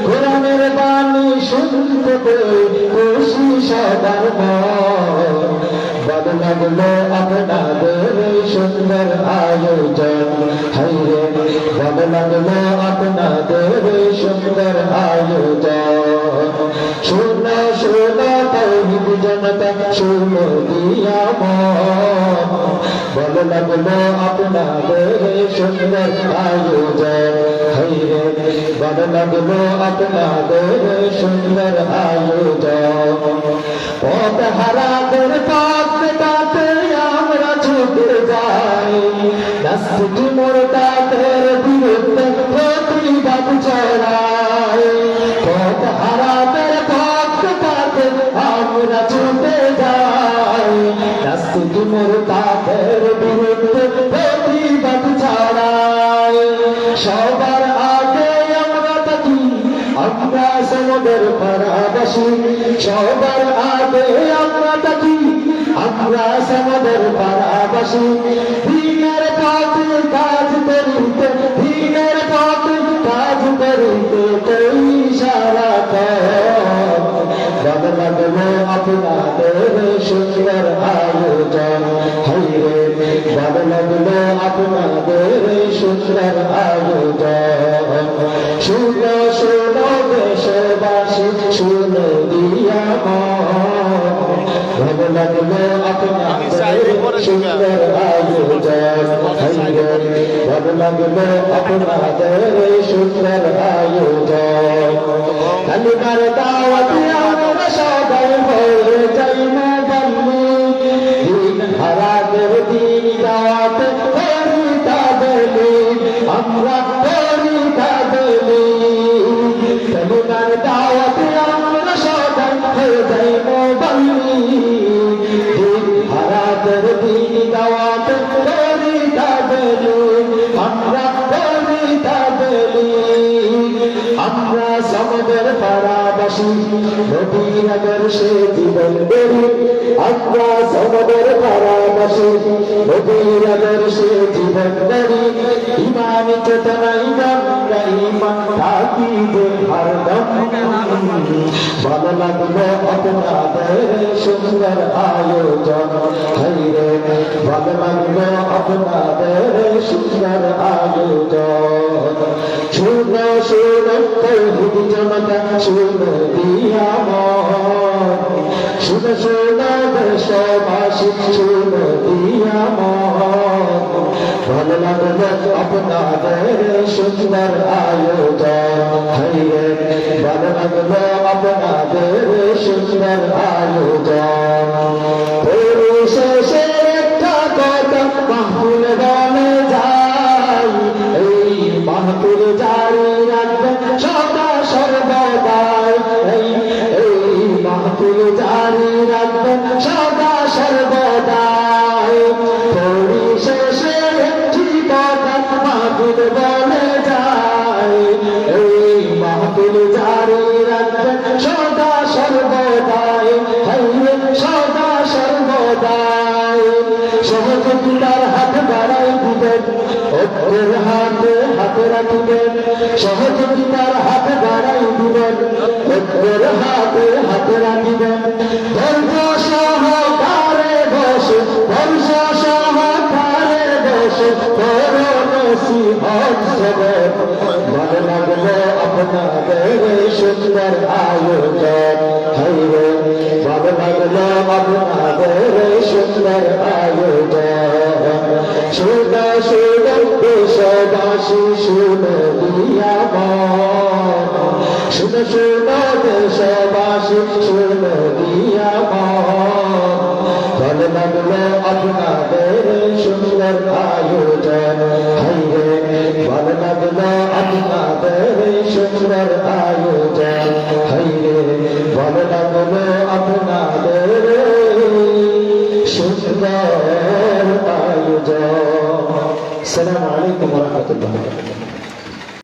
কোরআনের বাণী শুনতে খুশি সবার মন লাগলো আপনাদের সুন্দর আয়োজন হাইরে ভালো লাগলো আপনাদের সুন্দর আয়োজন শোনো শোনো তৌহিদ জনতা শোনো দিয়া ভালো লাগলো আপনাদের সুন্দর আয়োজন হাইরে ভালো লাগলো আপনাদের সুন্দর আয়োজন পথ হারাদের পথ কাটে আমরা ছুটে যাই নাস্তিক মুরতাদের বিরুদ্ধে প্রতিবাদ ছড়াই পথ হারাদের পথ কাটে আমরা ছুটে যাই নাস্তিক মুরতাদের বিরুদ্ধে প্রতিবাদ ছড়াই সবার আগে আমরা থাকি আমরা সমুদ্রের পারাবাসী সবার আগে আমরা থাকি আমরা সমুদ্রের পারাবাসী দিনের পথে কাজ করিতে দিনের পথে কাজ করিতে তুই সারা ভালো লাগলো আপনাদের সুন্দর আয়োজন হাইরে ভালো লাগলো আপনাদের সুন্দর আয়োজন শুনো শুনো দেশবাসী শুনো দিয়া ভালো লাগলো আপনাদের সুন্দর আয়োজন হাইরে ভালো লাগলো আপনাদের সুন্দর আয়োজন কালিমার দাওয়াত আমরা সবাই হয়ে যাই না বন্ধু দিন হারাদের দিন দাওয়াত করি তাদের আমরা করি তাদের কালিমার দাওয়াত আমরা সবাই হয়ে যাই না বন্ধু দিন হারাদের দিন দাওয়াত করি তাদের আমরা করি তাদের আমরা সমুদ্র পারাবাসী নদীর আদর্শে জীবন গড়ি আমরা সমুদ্র পারাবাসী নদীর আদর্শে জীবন গড়ি ইমান চেতনাই আমরা ইমান থাকি যে হরদম ভালো লাগলো আপনাদের সুন্দর আয়োজন হাইরে ভালো লাগলো আপনাদের সুন্দর আয়োজন শুনো শুনো তৌহিদ জনতা শুনো দিয়া শুনো শুনো দেশবাসী শুনো দিয়া ভালো লাগলো আপনাদের সুন্দর আয়োজন হাইরে ভালো লাগলো আপনাদের সুন্দর আয়োজন পরিশেষে একটা কথা মাহফিল গানে যাই এই মাহফিল জারি রাখবেন সদা সর্বদাই এই মাহফিল জারি রাখবেন সদা সর্বদাই পরিশেষে একটি কথা মাহফিল বলে যায় এই মাহফিল জারি রাখবেন সদা সর্বদাই সদা সর্বদাই সহযোগিতার হাত বাড়াই দিবেন ঐক্যের হাতে হাতে রাখিবেন সহযোগিতার হাত বাড়াই দিবেন ঐক্যের হাতে হাতে রাখিবেন ধৈর্য সহকারে বসে ধৈর্য সহকারে বসে ভালো লাগলো আপনাদের সুন্দর আয়োজন হাইরে ভালো লাগলো আপনাদের সুন্দর আয়োজন শুনো শুনো দেশবাসী শুনো দিয়া শুনো শুনো দেশবাসী শুনো দিয়া ভালো লাগলো আপনাদের সুন্দর আয়োজন হাইরে ভালো লাগলো আপনাদের সুন্দর আয়োজন হাইরে ভালো লাগলো আপনাদের সুন্দর আয়োজন। আসসালামু আলাইকুম ওয়া রাহমাতুল্লাহ।